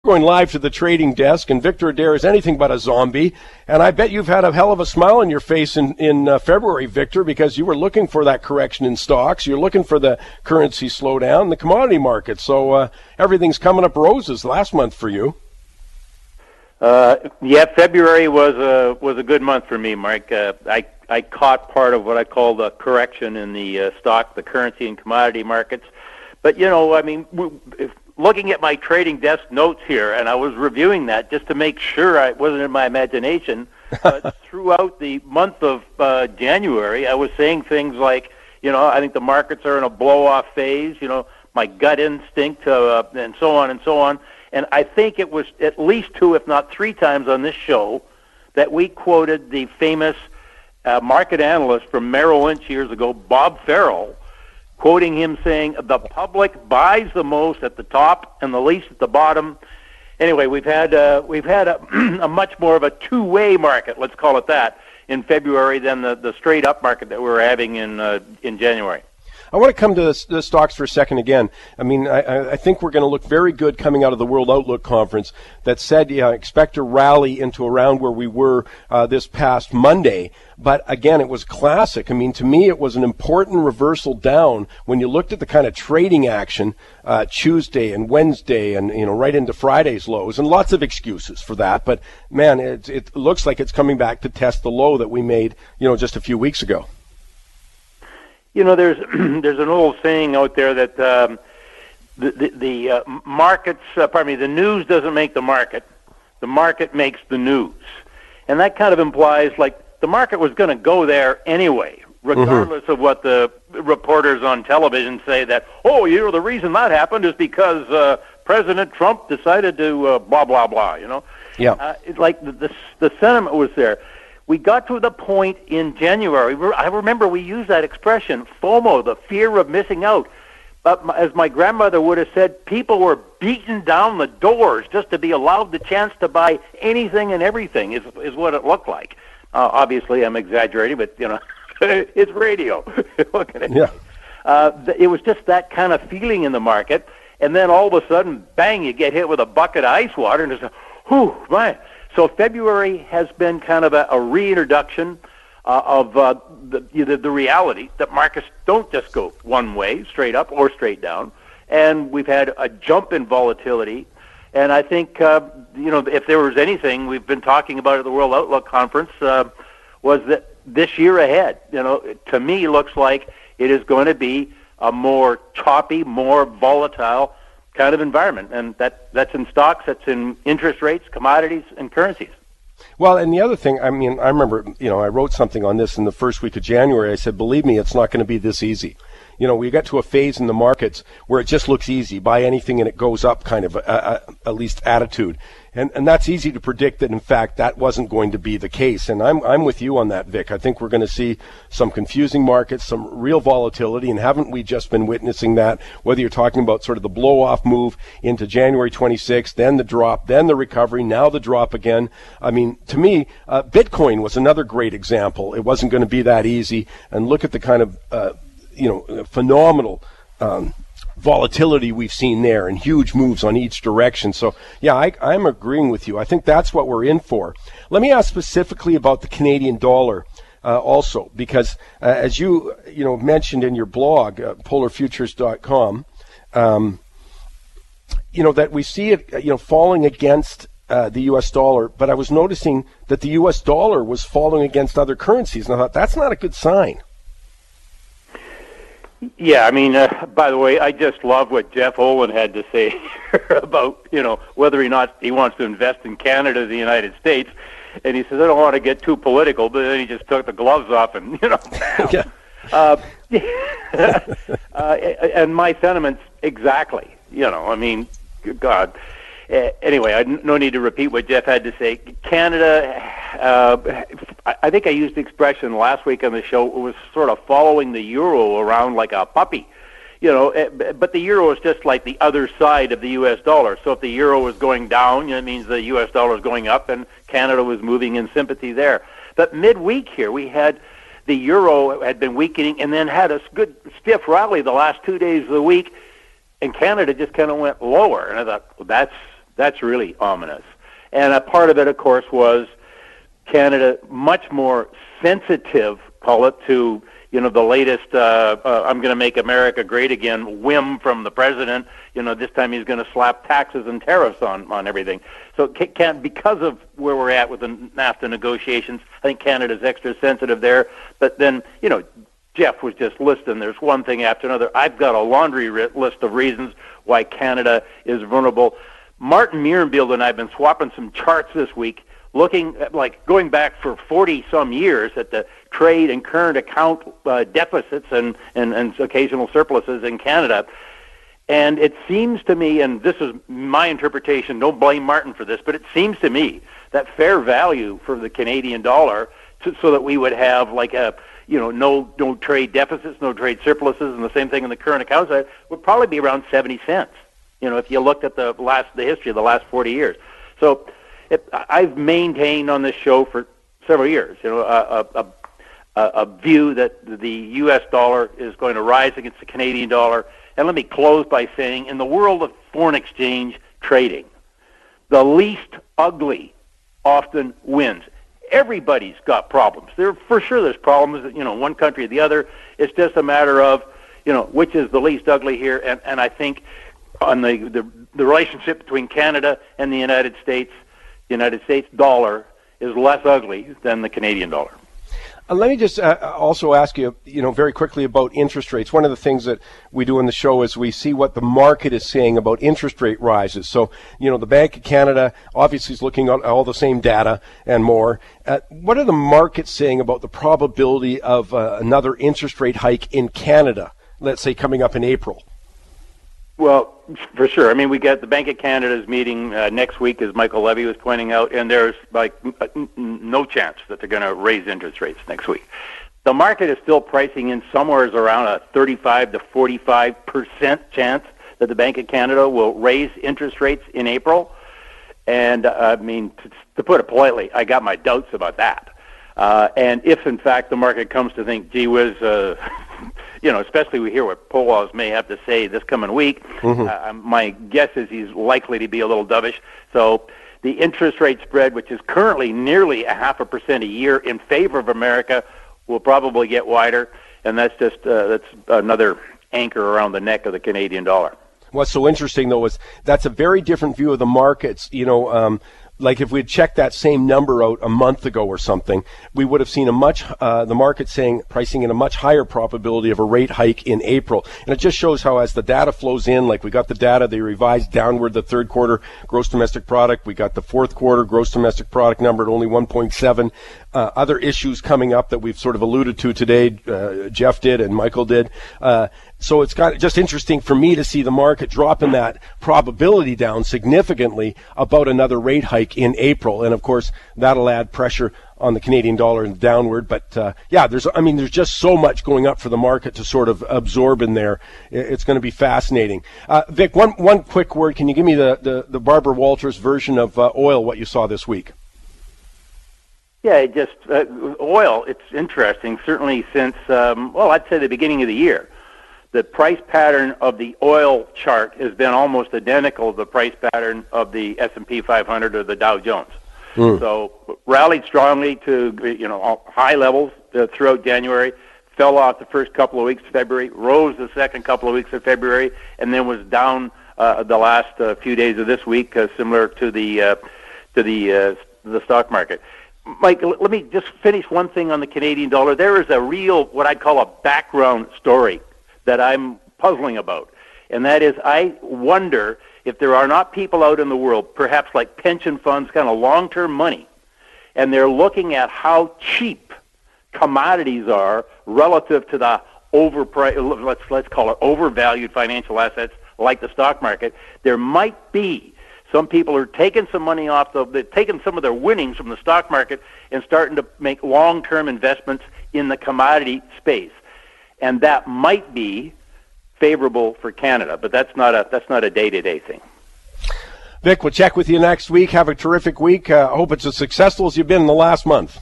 Going live to the trading desk, and Victor Adair is anything but a zombie. And I bet you've had a hell of a smile on your face in February, Victor, because you were looking for that correction in stocks. You're looking for the currency slowdown, the commodity market. So everything's coming up roses last month for you. February was a good month for me, Mike. I caught part of what I call the correction in the the currency and commodity markets. But, looking at my trading desk notes here, and I was reviewing that just to make sure I wasn't in my imagination. But throughout the month of January, I was saying things like, I think the markets are in a blow-off phase, my gut instinct, and so on and so on. And I think it was at least 2, if not 3 times on this show that we quoted the famous market analyst from Merrill Lynch years ago, Bob Farrell, quoting him saying, the public buys the most at the top and the least at the bottom. Anyway, we've had a much more of a two-way market, let's call it that, in February than the straight-up market that we were having in January. I want to come to the stocks for a second again. I think we're going to look very good coming out of the World Outlook Conference that said, expect a rally into around where we were this past Monday. But again, it was classic. To me, it was an important reversal down when you looked at the kind of trading action Tuesday and Wednesday and, right into Friday's lows, and lots of excuses for that. But man, it looks like it's coming back to test the low that we made, just a few weeks ago. There's an old saying out there that the markets, the news doesn't make the market makes the news. And that kind of implies, like, the market was going to go there anyway, regardless of what the reporters on television say that, the reason that happened is because President Trump decided to blah, blah, blah, Yeah. It's like the sentiment was there. We got to the point in January, I remember we used that expression, FOMO, the fear of missing out. But as my grandmother would have said, people were beating down the doors just to be allowed the chance to buy anything and everything is what it looked like. Obviously, I'm exaggerating, but, it's radio. What can I say? It was just that kind of feeling in the market. And then all of a sudden, bang, you get hit with a bucket of ice water, and it's like, whew, man. So February has been kind of a reintroduction of the reality that markets don't just go one way, straight up or straight down. And we've had a jump in volatility. And I think, if there was anything we've been talking about at the World Outlook Conference was that this year ahead, to me looks like it is going to be a more choppy, more volatile kind of environment, and that's in stocks, that's in interest rates, commodities, and currencies. Well, and the other thing, I remember, I wrote something on this in the first week of January. I said, believe me, it's not going to be this easy. We got to a phase in the markets where it just looks easy. Buy anything and it goes up kind of at least attitude. And that's easy to predict that, in fact, that wasn't going to be the case. And I'm with you on that, Vic. I think we're going to see some confusing markets, some real volatility, and haven't we just been witnessing that, whether you're talking about sort of the blow-off move into January 26th, then the drop, then the recovery, now the drop again. To me, Bitcoin was another great example. It wasn't going to be that easy. And look at the kind of phenomenal volatility we've seen there and huge moves on each direction. So, I'm agreeing with you. I think that's what we're in for. Let me ask specifically about the Canadian dollar also, because as you mentioned in your blog, polarfutures.com, that we see it falling against the U.S. dollar, but I was noticing that the U.S. dollar was falling against other currencies, and I thought that's not a good sign. Yeah, by the way, I just love what Jeff Olin had to say about, whether or not he wants to invest in Canada or the United States. And he says, I don't want to get too political, but then he just took the gloves off and, bam. And my sentiments exactly, God. Anyway, no need to repeat what Jeff had to say. Canada, I think I used the expression last week on the show, it was sort of following the euro around like a puppy. But the euro is just like the other side of the U.S. dollar. So if the euro was going down, it means the U.S. dollar is going up, and Canada was moving in sympathy there. But midweek here, we had the euro had been weakening and then had a good stiff rally the last 2 days of the week, and Canada just kind of went lower. And I thought, well, That's really ominous. And a part of it, of course, was Canada much more sensitive, call it, to the latest I'm going to make America great again whim from the president. This time he's going to slap taxes and tariffs on everything. So because of where we're at with the NAFTA negotiations, I think Canada's extra sensitive there. But then, Jeff was just listing, there's one thing after another. I've got a laundry list of reasons why Canada is vulnerable. Martin Mierenbield and I have been swapping some charts this week, looking at, going back for 40-some years at the trade and current account deficits and occasional surpluses in Canada. And it seems to me, and this is my interpretation, don't blame Martin for this, but it seems to me that fair value for the Canadian dollar, so that we would have no trade deficits, no trade surpluses, and the same thing in the current account side, would probably be around 70 cents, if you looked at the history of the last 40 years. So I've maintained on this show for several years, a view that the U.S. dollar is going to rise against the Canadian dollar. And let me close by saying, in the world of foreign exchange trading, the least ugly often wins. Everybody's got problems. For sure there's problems, one country or the other. It's just a matter of, which is the least ugly here. And I think on the relationship between Canada and the United States dollar is less ugly than the Canadian dollar. Let me just also ask you, very quickly about interest rates. One of the things that we do in the show is we see what the market is saying about interest rate rises. So, the Bank of Canada obviously is looking at all the same data and more. What are the markets saying about the probability of another interest rate hike in Canada, let's say coming up in April? Well, for sure. I mean, we got the Bank of Canada's meeting next week, as Michael Levy was pointing out, and there's no chance that they're going to raise interest rates next week. The market is still pricing in somewhere around a 35 to 45% chance that the Bank of Canada will raise interest rates in April. And I mean, to put it politely, I got my doubts about that. And if, in fact, the market comes to think, gee whiz, especially we hear what Powell may have to say this coming week, my guess is he's likely to be a little dovish. So the interest rate spread, which is currently nearly 0.5% a year in favor of America, will probably get wider, and that's just that's another anchor around the neck of the Canadian dollar. What's so interesting, though, is that's a very different view of the markets. Like if we had checked that same number out a month ago or something, we would have seen the market pricing in a much higher probability of a rate hike in April. And it just shows how as the data flows in, like we got the data, they revised downward the third quarter gross domestic product. We got the fourth quarter gross domestic product number at only 1.7. Other issues coming up that we've sort of alluded to today, Jeff did and Michael did. So it's just interesting for me to see the market dropping that probability down significantly about another rate hike in April. And of course, that'll add pressure on the Canadian dollar and downward. But there's just so much going up for the market to sort of absorb in there. It's going to be fascinating. Vic, one quick word. Can you give me the Barbara Walters version of oil, what you saw this week? Yeah, oil, it's interesting, certainly since, I'd say the beginning of the year. The price pattern of the oil chart has been almost identical to the price pattern of the S&P 500 or the Dow Jones. So rallied strongly to high levels throughout January, fell off the first couple of weeks of February, rose the second couple of weeks of February, and then was down the last few days of this week, similar to the stock market. Mike, let me just finish one thing on the Canadian dollar. There is a real, what I'd call a background story that I'm puzzling about. And that is, I wonder if there are not people out in the world, perhaps like pension funds, kind of long-term money, and they're looking at how cheap commodities are relative to the let's call it overvalued financial assets like the stock market. There might be some people are taking some money they're taking some of their winnings from the stock market and starting to make long-term investments in the commodity space. And that might be favorable for Canada, but that's not a day-to-day thing. Vic, we'll check with you next week. Have a terrific week. I hope it's as successful as you've been in the last month.